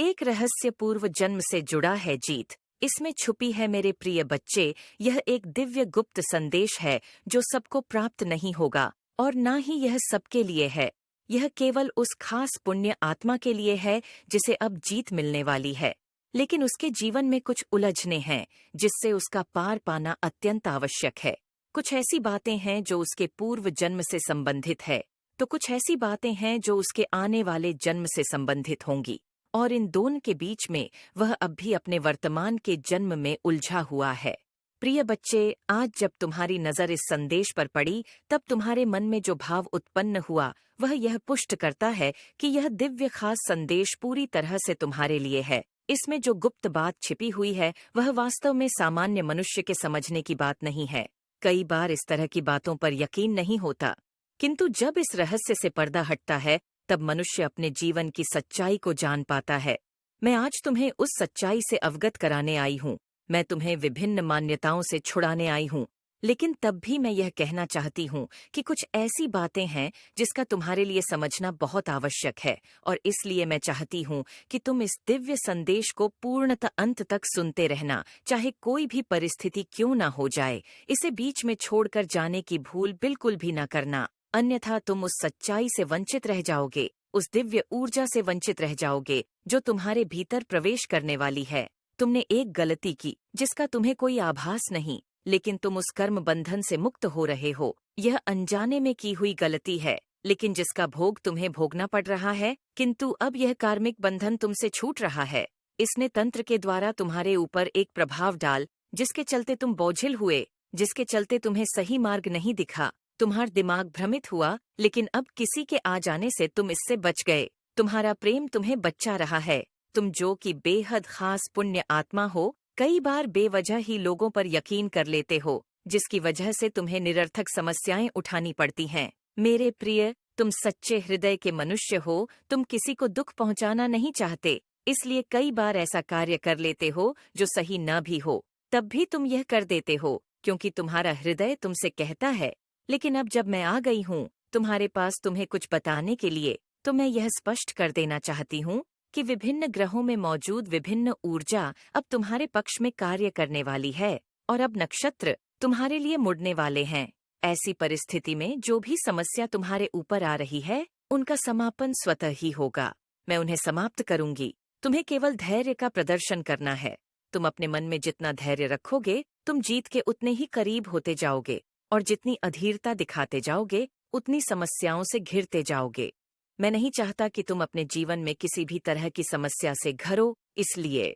एक रहस्य पूर्व जन्म से जुड़ा है जीत। इसमें छुपी है मेरे प्रिय बच्चे, यह एक दिव्य गुप्त संदेश है जो सबको प्राप्त नहीं होगा और ना ही यह सबके लिए है। यह केवल उस खास पुण्य आत्मा के लिए है जिसे अब जीत मिलने वाली है। लेकिन उसके जीवन में कुछ उलझने हैं जिससे उसका पार पाना अत्यंत आवश्यक है। कुछ ऐसी बातें हैं जो उसके पूर्व जन्म से संबंधित है, तो कुछ ऐसी बातें हैं जो उसके आने वाले जन्म से संबंधित होंगी। और इन दोनों के बीच में वह अब भी अपने वर्तमान के जन्म में उलझा हुआ है। प्रिय बच्चे, आज जब तुम्हारी नजर इस संदेश पर पड़ी, तब तुम्हारे मन में जो भाव उत्पन्न हुआ वह यह पुष्ट करता है कि यह दिव्य खास संदेश पूरी तरह से तुम्हारे लिए है। इसमें जो गुप्त बात छिपी हुई है वह वास्तव में सामान्य मनुष्य के समझने की बात नहीं है। कई बार इस तरह की बातों पर यकीन नहीं होता, किंतु जब इस रहस्य से पर्दा हटता है तब मनुष्य अपने जीवन की सच्चाई को जान पाता है। मैं आज तुम्हें उस सच्चाई से अवगत कराने आई हूँ। मैं तुम्हें विभिन्न मान्यताओं से छुड़ाने आई हूँ, लेकिन तब भी मैं यह कहना चाहती हूँ कि कुछ ऐसी बातें हैं जिसका तुम्हारे लिए समझना बहुत आवश्यक है, और इसलिए मैं चाहती हूँ कि तुम इस दिव्य संदेश को पूर्णतः अंत तक सुनते रहना, चाहे कोई भी परिस्थिति क्यों ना हो जाए। इसे बीच में छोड़कर जाने की भूल बिल्कुल भी न करना, अन्यथा तुम उस सच्चाई से वंचित रह जाओगे, उस दिव्य ऊर्जा से वंचित रह जाओगे जो तुम्हारे भीतर प्रवेश करने वाली है। तुमने एक गलती की जिसका तुम्हें कोई आभास नहीं, लेकिन तुम उस कर्म बंधन से मुक्त हो रहे हो। यह अनजाने में की हुई गलती है, लेकिन जिसका भोग तुम्हें भोगना पड़ रहा है, किंतु अब यह कार्मिक बंधन तुमसे छूट रहा है। इसने तंत्र के द्वारा तुम्हारे ऊपर एक प्रभाव डाल, जिसके चलते तुम बोझिल हुए, जिसके चलते तुम्हें सही मार्ग नहीं दिखा। तुम्हारा दिमाग भ्रमित हुआ, लेकिन अब किसी के आ जाने से तुम इससे बच गए। तुम्हारा प्रेम तुम्हें बचा रहा है। तुम जो कि बेहद खास पुण्य आत्मा हो, कई बार बेवजह ही लोगों पर यकीन कर लेते हो, जिसकी वजह से तुम्हें निरर्थक समस्याएं उठानी पड़ती हैं। मेरे प्रिय, तुम सच्चे हृदय के मनुष्य हो। तुम किसी को दुख पहुंचाना नहीं चाहते, इसलिए कई बार ऐसा कार्य कर लेते हो जो सही न भी हो। तब भी तुम यह कर देते हो क्योंकि तुम्हारा हृदय तुमसे कहता है। लेकिन अब जब मैं आ गई हूँ तुम्हारे पास तुम्हें कुछ बताने के लिए, तो मैं यह स्पष्ट कर देना चाहती हूँ कि विभिन्न ग्रहों में मौजूद विभिन्न ऊर्जा अब तुम्हारे पक्ष में कार्य करने वाली है, और अब नक्षत्र तुम्हारे लिए मुड़ने वाले हैं। ऐसी परिस्थिति में जो भी समस्या तुम्हारे ऊपर आ रही है, उनका समापन स्वतः ही होगा। मैं उन्हें समाप्त करूंगी। तुम्हें केवल धैर्य का प्रदर्शन करना है। तुम अपने मन में जितना धैर्य रखोगे, तुम जीत के उतने ही करीब होते जाओगे, और जितनी अधीरता दिखाते जाओगे, उतनी समस्याओं से घिरते जाओगे। मैं नहीं चाहता कि तुम अपने जीवन में किसी भी तरह की समस्या से घरो, इसलिए